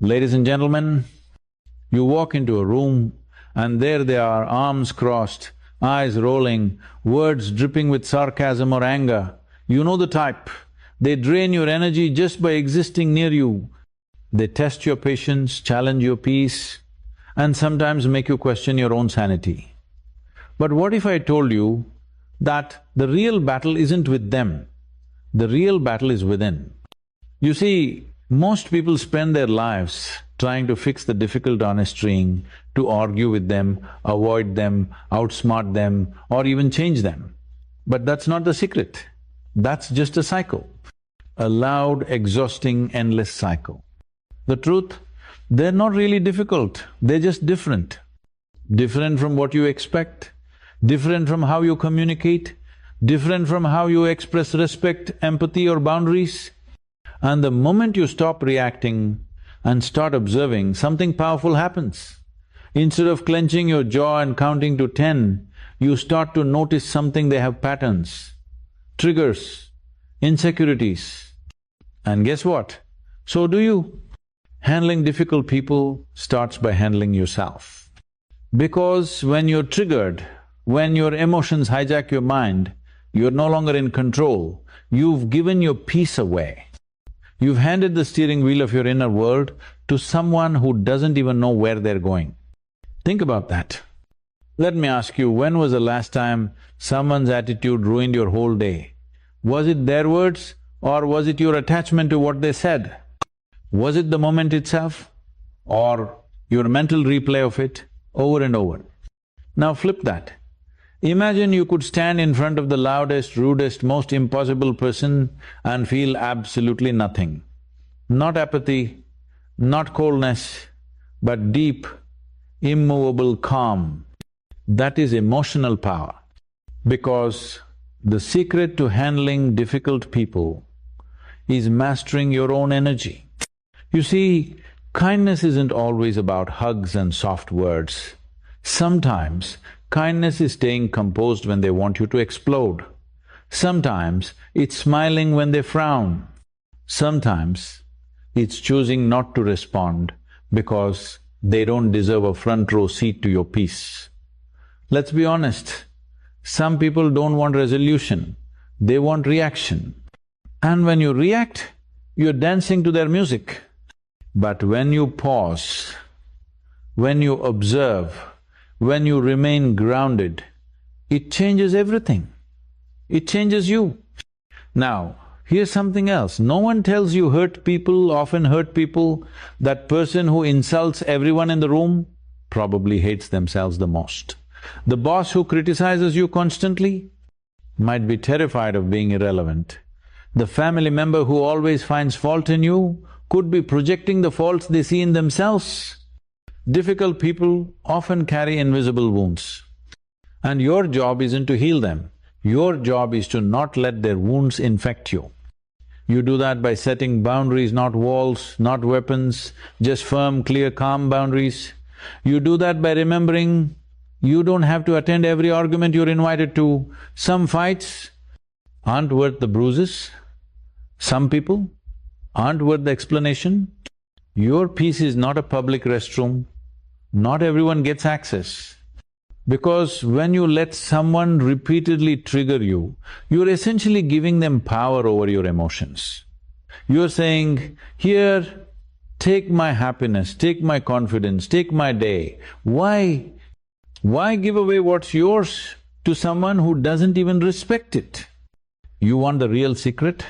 Ladies and gentlemen, you walk into a room and there they are, arms crossed, eyes rolling, words dripping with sarcasm or anger. You know the type. They drain your energy just by existing near you. They test your patience, challenge your peace, and sometimes make you question your own sanity. But what if I told you that the real battle isn't with them, the real battle is within? You see, most people spend their lives trying to fix the difficult on a string, to argue with them, avoid them, outsmart them, or even change them. But that's not the secret. That's just a cycle, a loud, exhausting, endless cycle. The truth, they're not really difficult, they're just different. Different from what you expect, different from how you communicate, different from how you express respect, empathy or boundaries. And the moment you stop reacting and start observing, something powerful happens. Instead of clenching your jaw and counting to 10, you start to notice something. They have patterns, triggers, insecurities. And guess what? So do you. Handling difficult people starts by handling yourself. Because when you're triggered, when your emotions hijack your mind, you're no longer in control, you've given your peace away. You've handed the steering wheel of your inner world to someone who doesn't even know where they're going. Think about that. Let me ask you, when was the last time someone's attitude ruined your whole day? Was it their words or was it your attachment to what they said? Was it the moment itself or your mental replay of it over and over? Now flip that. Imagine you could stand in front of the loudest, rudest, most impossible person and feel absolutely nothing. Not apathy, not coldness, but deep, immovable calm. That is emotional power. Because the secret to handling difficult people is mastering your own energy. You see, kindness isn't always about hugs and soft words. Sometimes kindness is staying composed when they want you to explode. Sometimes it's smiling when they frown. Sometimes it's choosing not to respond because they don't deserve a front row seat to your peace. Let's be honest, some people don't want resolution, they want reaction. And when you react, you're dancing to their music. But when you pause, when you observe, when you remain grounded, it changes everything. It changes you. Now, here's something else. No one tells you hurt people often hurt people. That person who insults everyone in the room probably hates themselves the most. The boss who criticizes you constantly might be terrified of being irrelevant. The family member who always finds fault in you could be projecting the faults they see in themselves. Difficult people often carry invisible wounds. And your job isn't to heal them, your job is to not let their wounds infect you. You do that by setting boundaries, not walls, not weapons, just firm, clear, calm boundaries. You do that by remembering you don't have to attend every argument you're invited to. Some fights aren't worth the bruises. Some people aren't worth the explanation. Your peace is not a public restroom. Not everyone gets access. Because when you let someone repeatedly trigger you, you're essentially giving them power over your emotions. You're saying, here, take my happiness, take my confidence, take my day. Why give away what's yours to someone who doesn't even respect it? You want the real secret?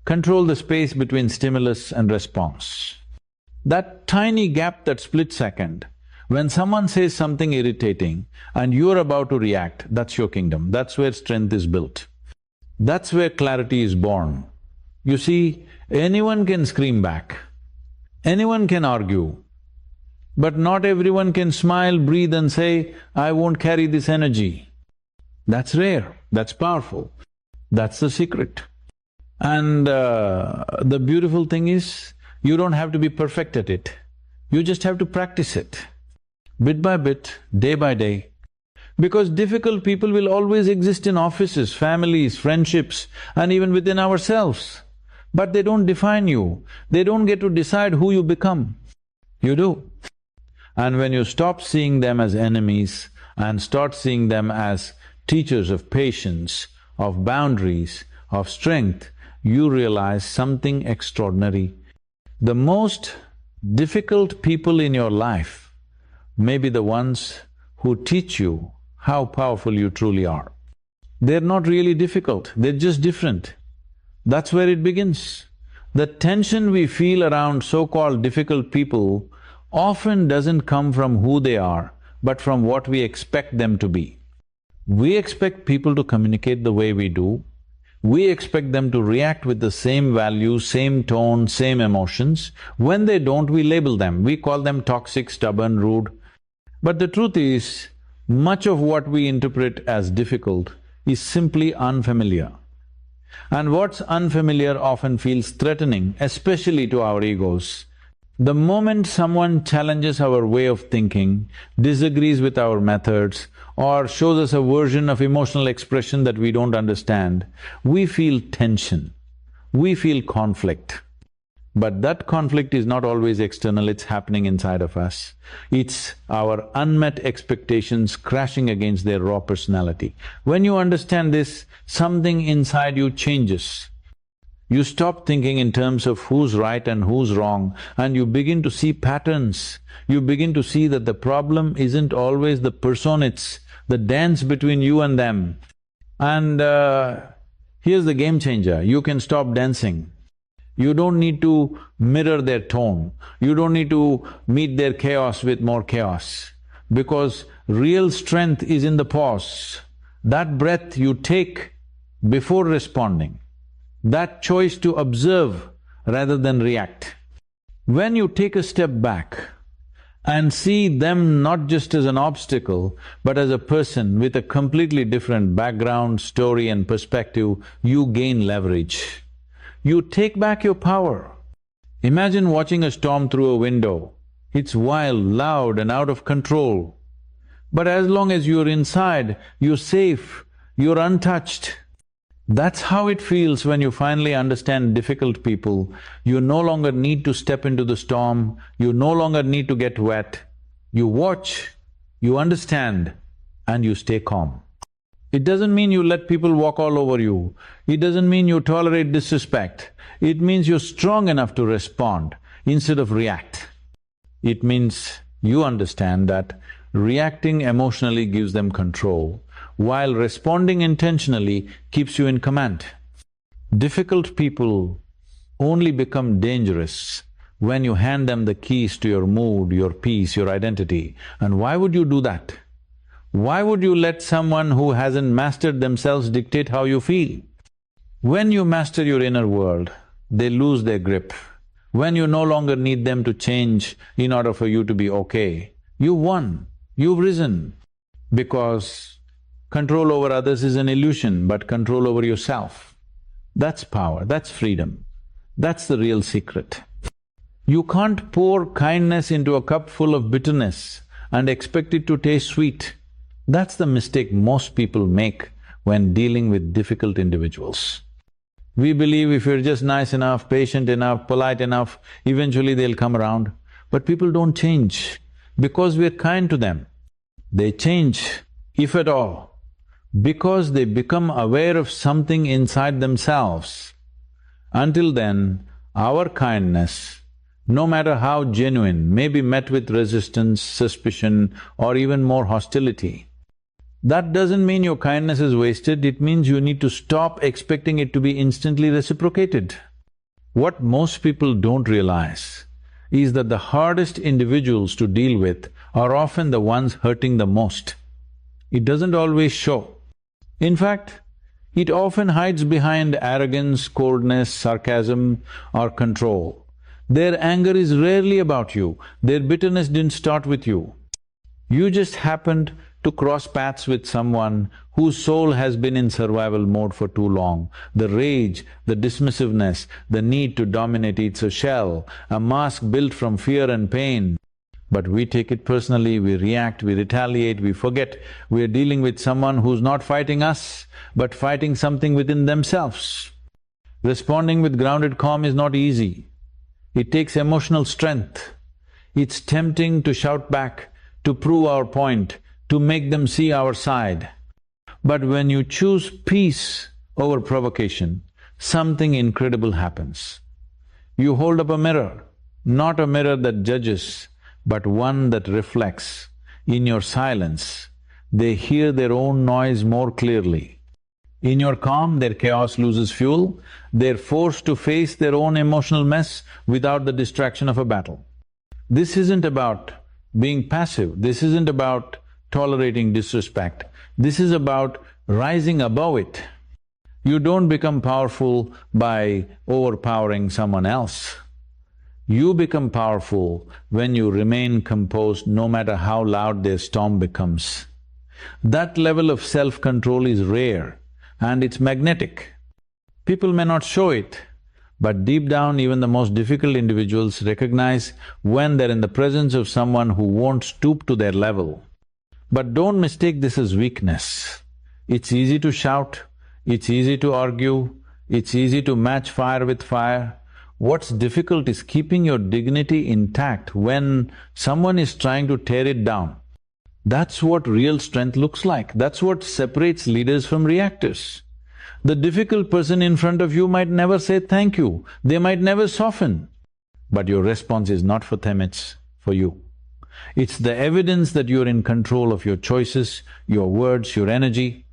Control the space between stimulus and response. That tiny gap, that split second, when someone says something irritating and you're about to react, that's your kingdom, that's where strength is built. That's where clarity is born. You see, anyone can scream back, anyone can argue, but not everyone can smile, breathe and say, I won't carry this energy. That's rare, that's powerful, that's the secret. And the beautiful thing is, you don't have to be perfect at it, you just have to practice it, bit by bit, day by day. Because difficult people will always exist in offices, families, friendships, and even within ourselves. But they don't define you, they don't get to decide who you become. You do. And when you stop seeing them as enemies and start seeing them as teachers of patience, of boundaries, of strength, you realize something extraordinary. The most difficult people in your life may be the ones who teach you how powerful you truly are. They're not really difficult, they're just different. That's where it begins. The tension we feel around so-called difficult people often doesn't come from who they are, but from what we expect them to be. We expect people to communicate the way we do. We expect them to react with the same values, same tone, same emotions. When they don't, we label them. We call them toxic, stubborn, rude. But the truth is, much of what we interpret as difficult is simply unfamiliar. And what's unfamiliar often feels threatening, especially to our egos. The moment someone challenges our way of thinking, disagrees with our methods, or shows us a version of emotional expression that we don't understand, we feel tension, we feel conflict. But that conflict is not always external, it's happening inside of us. It's our unmet expectations crashing against their raw personality. When you understand this, something inside you changes. You stop thinking in terms of who's right and who's wrong, and you begin to see patterns. You begin to see that the problem isn't always the person, it's the dance between you and them. And here's the game changer, you can stop dancing. You don't need to mirror their tone, you don't need to meet their chaos with more chaos, because real strength is in the pause. That breath you take before responding, that choice to observe rather than react. When you take a step back and see them not just as an obstacle, but as a person with a completely different background, story and perspective, you gain leverage. You take back your power. Imagine watching a storm through a window. It's wild, loud and out of control. But as long as you're inside, you're safe, you're untouched. That's how it feels when you finally understand difficult people. You no longer need to step into the storm, you no longer need to get wet. You watch, you understand, and you stay calm. It doesn't mean you let people walk all over you. It doesn't mean you tolerate disrespect. It means you're strong enough to respond instead of react. It means you understand that reacting emotionally gives them control, while responding intentionally keeps you in command. Difficult people only become dangerous when you hand them the keys to your mood, your peace, your identity. And why would you do that? Why would you let someone who hasn't mastered themselves dictate how you feel? When you master your inner world, they lose their grip. When you no longer need them to change in order for you to be okay, you won, you've risen. Because control over others is an illusion, but control over yourself, that's power, that's freedom. That's the real secret. You can't pour kindness into a cup full of bitterness and expect it to taste sweet. That's the mistake most people make when dealing with difficult individuals. We believe if you're just nice enough, patient enough, polite enough, eventually they'll come around. But people don't change because we're kind to them. They change, if at all, because they become aware of something inside themselves. Until then, our kindness, no matter how genuine, may be met with resistance, suspicion or even more hostility. That doesn't mean your kindness is wasted, it means you need to stop expecting it to be instantly reciprocated. What most people don't realize is that the hardest individuals to deal with are often the ones hurting the most. It doesn't always show. In fact, it often hides behind arrogance, coldness, sarcasm or control. Their anger is rarely about you, their bitterness didn't start with you. You just happened to cross paths with someone whose soul has been in survival mode for too long. The rage, the dismissiveness, the need to dominate, it's a shell, a mask built from fear and pain. But we take it personally, we react, we retaliate, we forget we're dealing with someone who's not fighting us, but fighting something within themselves. Responding with grounded calm is not easy. It takes emotional strength. It's tempting to shout back, to prove our point, to make them see our side. But when you choose peace over provocation, something incredible happens. You hold up a mirror, not a mirror that judges, but one that reflects. In your silence, they hear their own noise more clearly. In your calm, their chaos loses fuel, they're forced to face their own emotional mess without the distraction of a battle. This isn't about being passive, this isn't about tolerating disrespect, this is about rising above it. You don't become powerful by overpowering someone else. You become powerful when you remain composed no matter how loud their storm becomes. That level of self-control is rare and it's magnetic. People may not show it, but deep down even the most difficult individuals recognize when they're in the presence of someone who won't stoop to their level. But don't mistake this as weakness. It's easy to shout, it's easy to argue, it's easy to match fire with fire. What's difficult is keeping your dignity intact when someone is trying to tear it down. That's what real strength looks like, that's what separates leaders from reactors. The difficult person in front of you might never say thank you, they might never soften, but your response is not for them, it's for you. It's the evidence that you're in control of your choices, your words, your energy.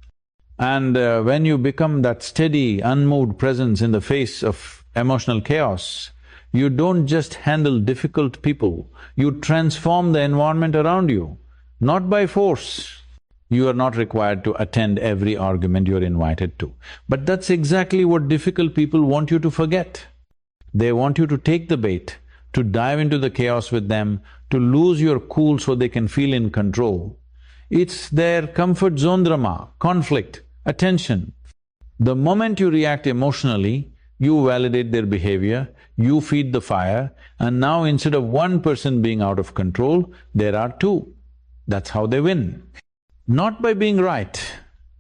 And when you become that steady, unmoved presence in the face of emotional chaos, you don't just handle difficult people, you transform the environment around you, not by force. You are not required to attend every argument you're invited to. But that's exactly what difficult people want you to forget. They want you to take the bait, to dive into the chaos with them, to lose your cool so they can feel in control. It's their comfort zone drama, conflict, attention. The moment you react emotionally, you validate their behavior, you feed the fire, and now instead of one person being out of control, there are two. That's how they win. Not by being right,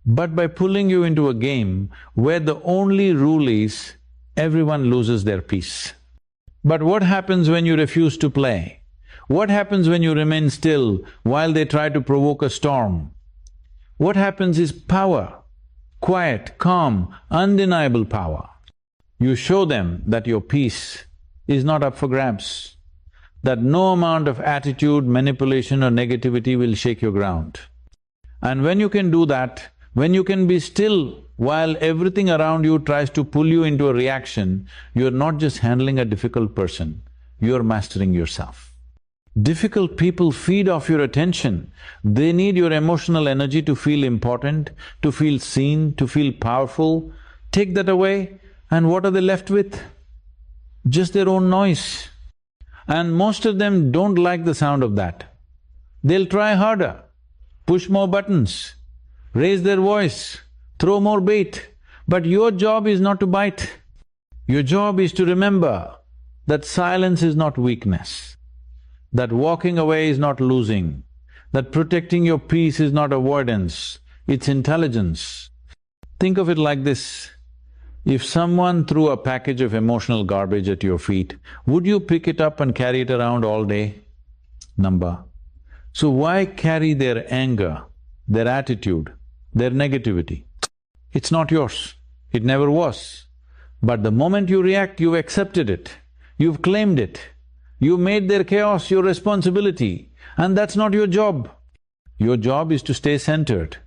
but by pulling you into a game where the only rule is everyone loses their peace. But what happens when you refuse to play? What happens when you remain still while they try to provoke a storm? What happens is power, quiet, calm, undeniable power. You show them that your peace is not up for grabs, that no amount of attitude, manipulation or negativity will shake your ground. And when you can do that, when you can be still while everything around you tries to pull you into a reaction, you're not just handling a difficult person, you're mastering yourself. Difficult people feed off your attention. They need your emotional energy to feel important, to feel seen, to feel powerful. Take that away, and what are they left with? Just their own noise. And most of them don't like the sound of that. They'll try harder, push more buttons, raise their voice, throw more bait. But your job is not to bite. Your job is to remember that silence is not weakness, that walking away is not losing, that protecting your peace is not avoidance, it's intelligence. Think of it like this. If someone threw a package of emotional garbage at your feet, would you pick it up and carry it around all day? Number. So why carry their anger, their attitude, their negativity? It's not yours, it never was. But the moment you react, you've accepted it, you've claimed it, you've made their chaos your responsibility, and that's not your job. Your job is to stay centered,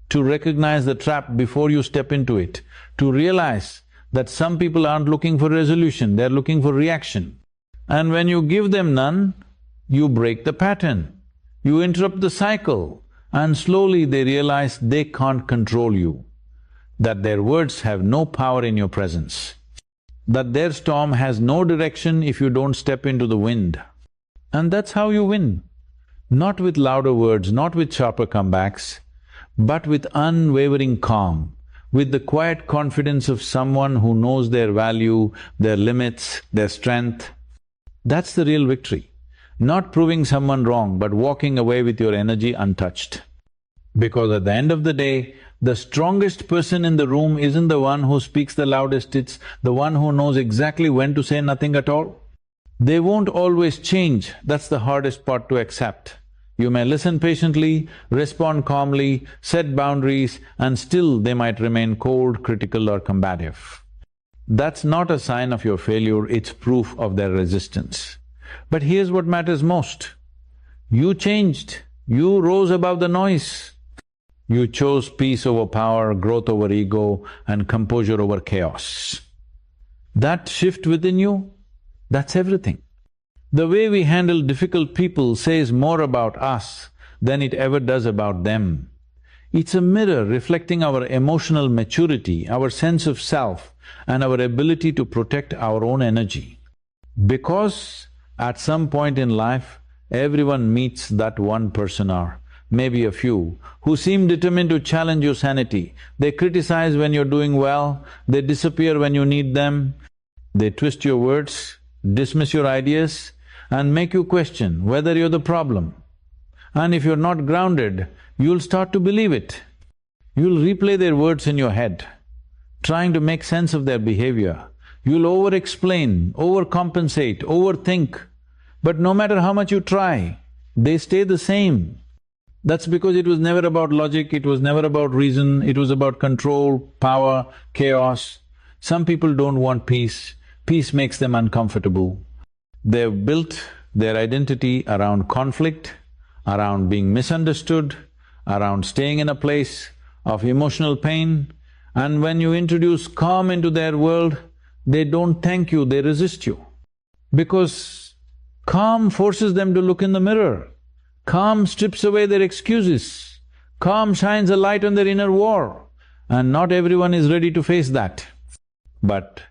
to recognize the trap before you step into it, to realize that some people aren't looking for resolution, they're looking for reaction. And when you give them none, you break the pattern, you interrupt the cycle, and slowly they realize they can't control you, that their words have no power in your presence, that their storm has no direction if you don't step into the wind. And that's how you win. Not with louder words, not with sharper comebacks, but with unwavering calm, with the quiet confidence of someone who knows their value, their limits, their strength. That's the real victory. Not proving someone wrong, but walking away with your energy untouched. Because at the end of the day, the strongest person in the room isn't the one who speaks the loudest, it's the one who knows exactly when to say nothing at all. They won't always change, that's the hardest part to accept. You may listen patiently, respond calmly, set boundaries, and still they might remain cold, critical or combative. That's not a sign of your failure, it's proof of their resistance. But here's what matters most. You changed, you rose above the noise. You chose peace over power, growth over ego, and composure over chaos. That shift within you, that's everything. The way we handle difficult people says more about us than it ever does about them. It's a mirror reflecting our emotional maturity, our sense of self, and our ability to protect our own energy. Because at some point in life, everyone meets that one person or maybe a few who seem determined to challenge your sanity. They criticize when you're doing well, they disappear when you need them, they twist your words, dismiss your ideas, and make you question whether you're the problem. And if you're not grounded, you'll start to believe it. You'll replay their words in your head, trying to make sense of their behavior. You'll over-explain, overcompensate, overthink. But no matter how much you try, they stay the same. That's because it was never about logic, it was never about reason, it was about control, power, chaos. Some people don't want peace, peace makes them uncomfortable. They've built their identity around conflict, around being misunderstood, around staying in a place of emotional pain, and when you introduce calm into their world, they don't thank you, they resist you. Because calm forces them to look in the mirror. Calm strips away their excuses. Calm shines a light on their inner war, and not everyone is ready to face that. But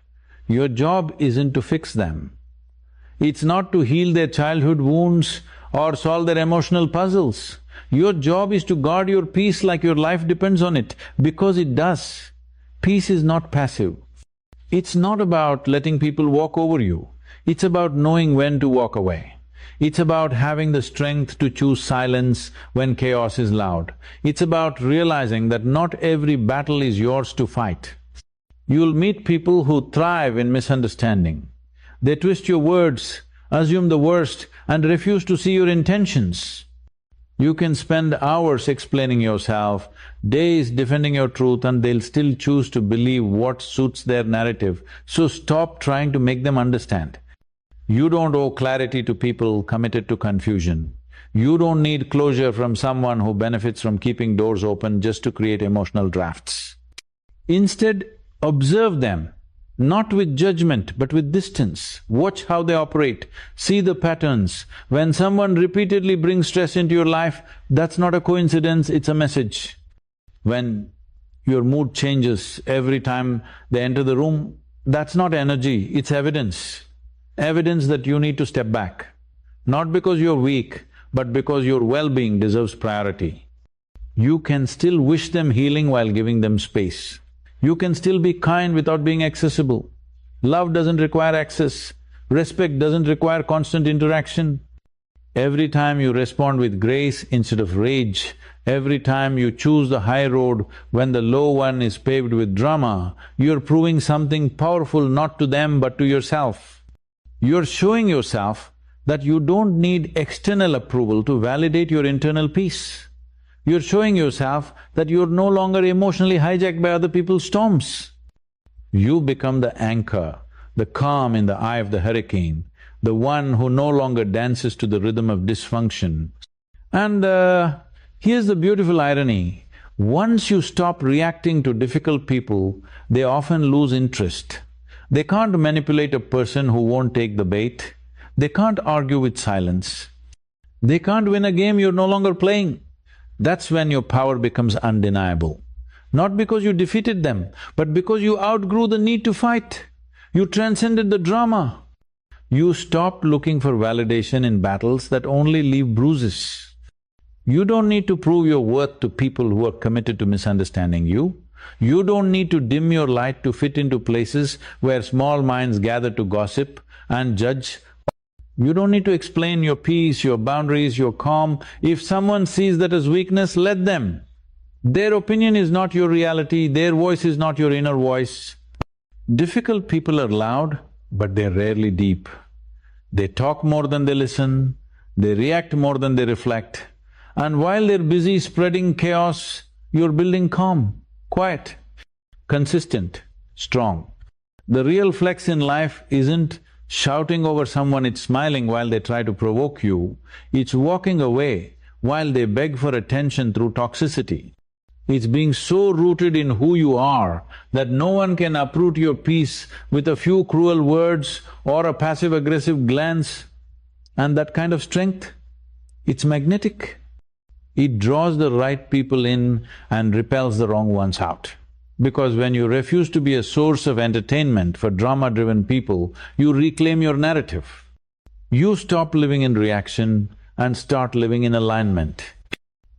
your job isn't to fix them. It's not to heal their childhood wounds or solve their emotional puzzles. Your job is to guard your peace like your life depends on it, because it does. Peace is not passive. It's not about letting people walk over you, it's about knowing when to walk away. It's about having the strength to choose silence when chaos is loud. It's about realizing that not every battle is yours to fight. You'll meet people who thrive in misunderstanding. They twist your words, assume the worst, and refuse to see your intentions. You can spend hours explaining yourself, days defending your truth, and they'll still choose to believe what suits their narrative, so stop trying to make them understand. You don't owe clarity to people committed to confusion. You don't need closure from someone who benefits from keeping doors open just to create emotional drafts. Instead, observe them. Not with judgment, but with distance. Watch how they operate, see the patterns. When someone repeatedly brings stress into your life, that's not a coincidence, it's a message. When your mood changes every time they enter the room, that's not energy, it's evidence. Evidence that you need to step back. Not because you're weak, but because your well-being deserves priority. You can still wish them healing while giving them space. You can still be kind without being accessible. Love doesn't require access. Respect doesn't require constant interaction. Every time you respond with grace instead of rage, every time you choose the high road when the low one is paved with drama, you're proving something powerful not to them but to yourself. You're showing yourself that you don't need external approval to validate your internal peace. You're showing yourself that you're no longer emotionally hijacked by other people's storms. You become the anchor, the calm in the eye of the hurricane, the one who no longer dances to the rhythm of dysfunction. And here's the beautiful irony. Once you stop reacting to difficult people, they often lose interest. They can't manipulate a person who won't take the bait. They can't argue with silence. They can't win a game you're no longer playing. That's when your power becomes undeniable. Not because you defeated them, but because you outgrew the need to fight. You transcended the drama. You stopped looking for validation in battles that only leave bruises. You don't need to prove your worth to people who are committed to misunderstanding you. You don't need to dim your light to fit into places where small minds gather to gossip and judge. You don't need to explain your peace, your boundaries, your calm. If someone sees that as weakness, let them. Their opinion is not your reality, their voice is not your inner voice. Difficult people are loud, but they're rarely deep. They talk more than they listen, they react more than they reflect, and while they're busy spreading chaos, you're building calm, quiet, consistent, strong. The real flex in life isn't shouting over someone, it's smiling while they try to provoke you, it's walking away while they beg for attention through toxicity. It's being so rooted in who you are that no one can uproot your peace with a few cruel words or a passive-aggressive glance. And that kind of strength, it's magnetic. It draws the right people in and repels the wrong ones out. Because when you refuse to be a source of entertainment for drama-driven people, you reclaim your narrative. You stop living in reaction and start living in alignment.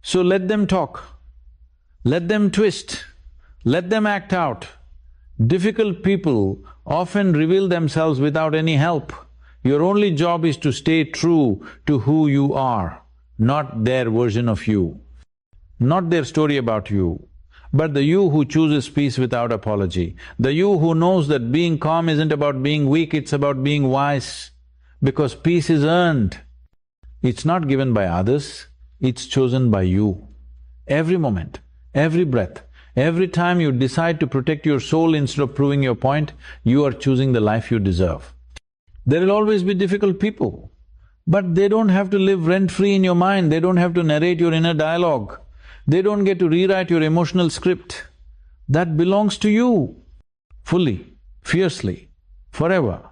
So let them talk. Let them twist, let them act out. Difficult people often reveal themselves without any help. Your only job is to stay true to who you are, not their version of you, not their story about you, but the you who chooses peace without apology, the you who knows that being calm isn't about being weak, it's about being wise, because peace is earned. It's not given by others, it's chosen by you. Every moment, every breath, every time you decide to protect your soul instead of proving your point, you are choosing the life you deserve. There will always be difficult people, but they don't have to live rent-free in your mind, they don't have to narrate your inner dialogue, they don't get to rewrite your emotional script. That belongs to you, fully, fiercely, forever.